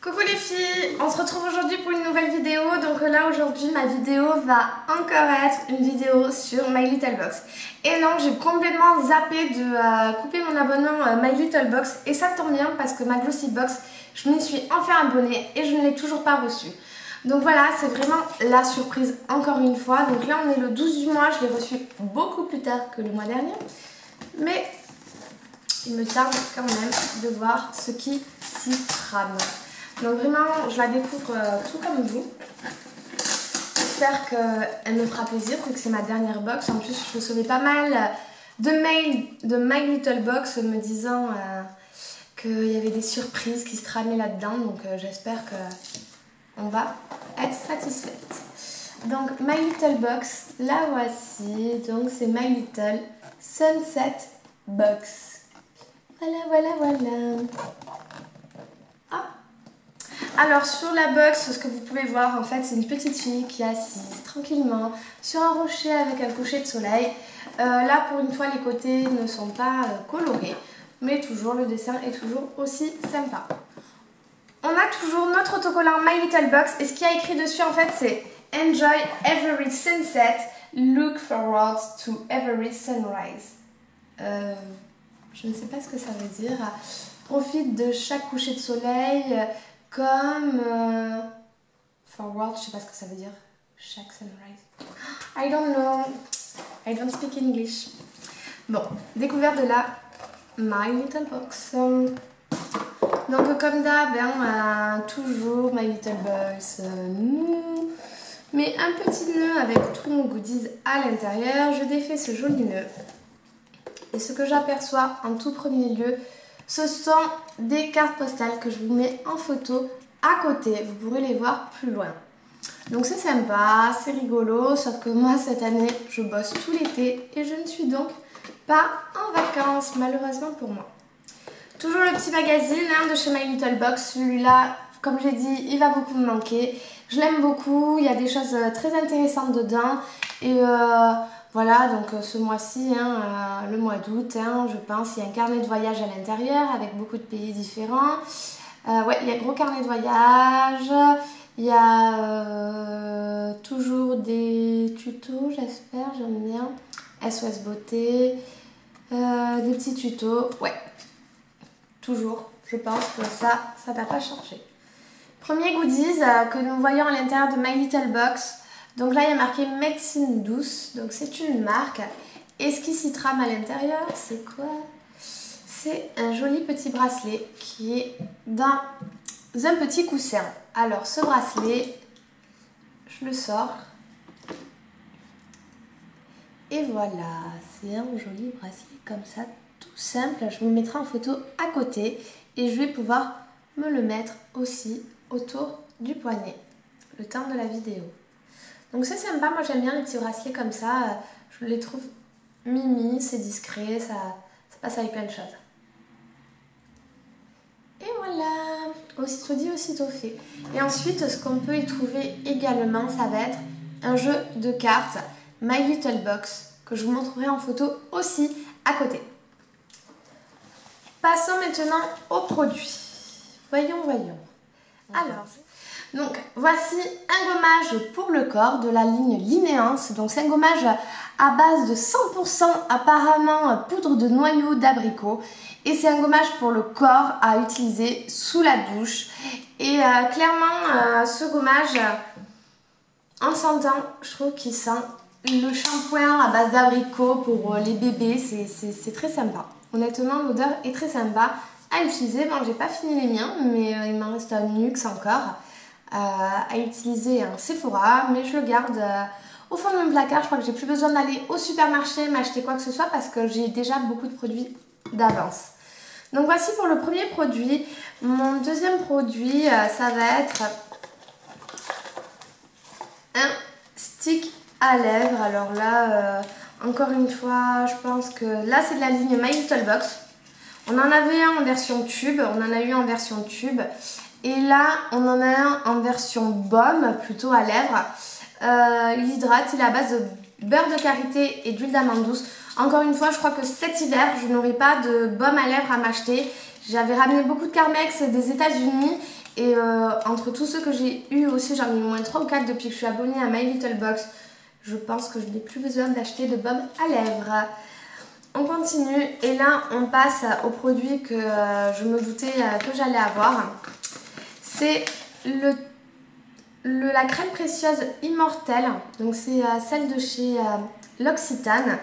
Coucou les filles, on se retrouve aujourd'hui pour une nouvelle vidéo. Donc là aujourd'hui ma vidéo va encore être une vidéo sur My Little Box. Et non, j'ai complètement zappé de couper mon abonnement My Little Box. Et ça tombe bien parce que ma Glossy Box, je m'y suis enfin abonnée et je ne l'ai toujours pas reçue. Donc voilà, c'est vraiment la surprise encore une fois. Donc là on est le 12 du mois, je l'ai reçue beaucoup plus tard que le mois dernier. Mais il me tarde quand même de voir ce qui s'y trame. Donc vraiment, je la découvre tout comme vous. J'espère qu'elle me fera plaisir, vu que c'est ma dernière box. En plus, je recevais pas mal de mails de My Little Box me disant qu'il y avait des surprises qui se tramaient là-dedans. Donc j'espère qu'on va être satisfaite. Donc My Little Box, la voici. Donc c'est My Little Sunset Box. Voilà. Alors sur la box, ce que vous pouvez voir en fait, c'est une petite fille qui est assise tranquillement sur un rocher avec un coucher de soleil. Là pour une fois les côtés ne sont pas colorés, mais toujours le dessin est toujours aussi sympa. On a toujours notre autocollant My Little Box et ce qu'il y a écrit dessus en fait c'est Enjoy every sunset, look forward to every sunrise. Je ne sais pas ce que ça veut dire. Profite de chaque coucher de soleil. Comme forward, je sais pas ce que ça veut dire. Chaque sunrise. I don't know. I don't speak English. Bon, découverte de la My Little Box. Donc comme d'hab, toujours My Little Box. Mais un petit nœud avec tous nos goodies à l'intérieur. Je défais ce joli nœud. Et ce que j'aperçois en tout premier lieu, ce sont des cartes postales que je vous mets en photo à côté. Vous pourrez les voir plus loin. Donc c'est sympa, c'est rigolo, sauf que moi cette année, je bosse tout l'été et je ne suis donc pas en vacances, malheureusement pour moi. Toujours le petit magazine de chez My Little Box. Celui-là, comme j'ai dit, il va beaucoup me manquer. Je l'aime beaucoup, il y a des choses très intéressantes dedans. Et voilà, donc ce mois-ci, le mois d'août, je pense, il y a un carnet de voyage à l'intérieur avec beaucoup de pays différents. Ouais, il y a un gros carnet de voyage. Il y a toujours des tutos, j'espère, j'aime bien. SOS Beauté, des petits tutos. Ouais, toujours, je pense que ça n'a pas changé. Premier goodies que nous voyons à l'intérieur de My Little Box. Donc là, il y a marqué Médecine Douce. Donc c'est une marque. Et ce qui s'y trame à l'intérieur, c'est quoi? C'est un joli petit bracelet qui est dans un petit coussin. Alors ce bracelet, je le sors. Et voilà, c'est un joli bracelet comme ça, tout simple. Je vous le mettrai en photo à côté. Et je vais pouvoir me le mettre aussi autour du poignet, le temps de la vidéo. Donc c'est sympa, moi j'aime bien les petits bracelets comme ça, je les trouve mimi, c'est discret, ça passe avec plein de choses. Et voilà, aussitôt dit, aussitôt fait. Et ensuite, ce qu'on peut y trouver également, ça va être un jeu de cartes My Little Box, que je vous montrerai en photo aussi à côté. Passons maintenant aux produits. Voyons. Alors, donc voici un gommage pour le corps de la ligne Linéance. Donc c'est un gommage à base de 100% apparemment poudre de noyau d'abricot. Et c'est un gommage pour le corps à utiliser sous la douche. Et clairement ce gommage, en sentant, je trouve qu'il sent le shampoing à base d'abricot pour les bébés. C'est très sympa. Honnêtement l'odeur est très sympa à utiliser. Bon, j'ai pas fini les miens, mais il m'en reste un Nuxe encore à utiliser un Sephora, mais je le garde au fond de mon placard. Je crois que j'ai plus besoin d'aller au supermarché m'acheter quoi que ce soit parce que j'ai déjà beaucoup de produits d'avance. Donc voici pour le premier produit. Mon deuxième produit, ça va être un stick à lèvres. Alors là, encore une fois, je pense que là c'est de la ligne My Little Box. On en avait un en version tube, on en a eu en version tube. Et là, on en a un en version baume, plutôt à lèvres. Il hydrate, il est à base de beurre de karité et d'huile d'amande douce. Encore une fois, je crois que cet hiver, je n'aurai pas de baume à lèvres à m'acheter. J'avais ramené beaucoup de Carmex des États-Unis Et entre tous ceux que j'ai eu aussi, j'en ai eu au moins 3 ou 4 depuis que je suis abonnée à My Little Box. Je pense que je n'ai plus besoin d'acheter de baume à lèvres. On continue et là on passe au produit que je me doutais que j'allais avoir. C'est la crème précieuse Immortelle. Donc c'est celle de chez L'Occitane.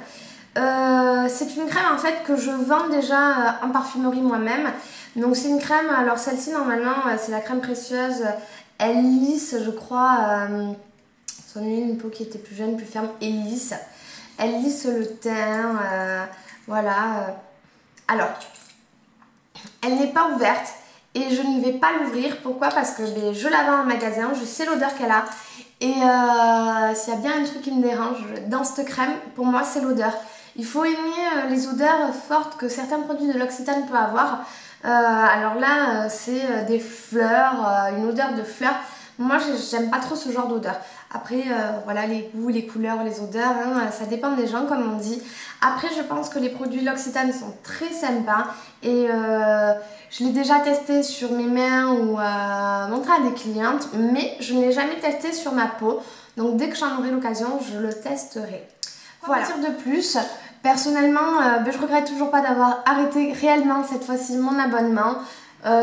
C'est une crème en fait que je vends déjà en parfumerie moi-même. Donc c'est une crème, alors celle-ci normalement c'est la crème précieuse. Elle lisse je crois, c'en est une peau qui était plus jeune, plus ferme et lisse. Elle lisse le teint, voilà. Alors, elle n'est pas ouverte et je ne vais pas l'ouvrir. Pourquoi? Parce que je la vends en magasin, je sais l'odeur qu'elle a. Et s'il y a bien un truc qui me dérange dans cette crème, pour moi c'est l'odeur. Il faut aimer les odeurs fortes que certains produits de L'Occitane peuvent avoir. Alors là, c'est des fleurs, une odeur de fleurs. Moi, j'aime pas trop ce genre d'odeur. Après, voilà, les goûts, les couleurs, les odeurs, hein, ça dépend des gens, comme on dit. Après, je pense que les produits L'Occitane sont très sympas. Et je l'ai déjà testé sur mes mains ou montré à des clientes. Mais je ne l'ai jamais testé sur ma peau. Donc, dès que j'en aurai l'occasion, je le testerai. Voilà. Pour dire de plus, personnellement, je regrette toujours pas d'avoir arrêté réellement cette fois-ci mon abonnement.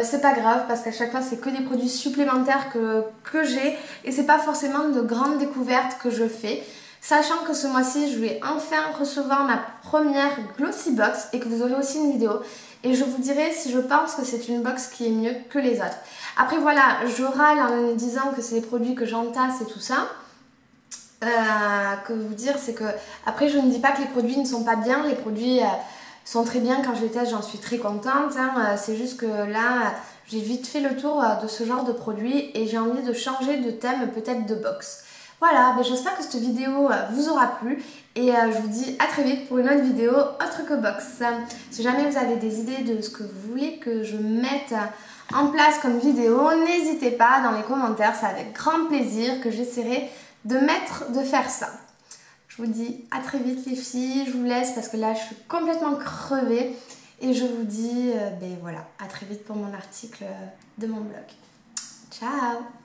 C'est pas grave parce qu'à chaque fois c'est que des produits supplémentaires que j'ai et c'est pas forcément de grandes découvertes que je fais. Sachant que ce mois-ci je vais enfin recevoir ma première Glossy Box et que vous aurez aussi une vidéo. Et je vous dirai si je pense que c'est une box qui est mieux que les autres. Après voilà, je râle en me disant que c'est des produits que j'entasse et tout ça. Que vous dire c'est que après je ne dis pas que les produits ne sont pas bien, les produits sont très bien quand je les teste, j'en suis très contente hein. C'est juste que là j'ai vite fait le tour de ce genre de produits et j'ai envie de changer de thème, peut-être de box. Voilà, j'espère que cette vidéo vous aura plu et je vous dis à très vite pour une autre vidéo autre que box. Si jamais vous avez des idées de ce que vous voulez que je mette en place comme vidéo, n'hésitez pas dans les commentaires, c'est avec grand plaisir que j'essaierai de faire ça. Je vous dis à très vite les filles, je vous laisse parce que là je suis complètement crevée et je vous dis voilà, à très vite pour mon article de mon blog. Ciao!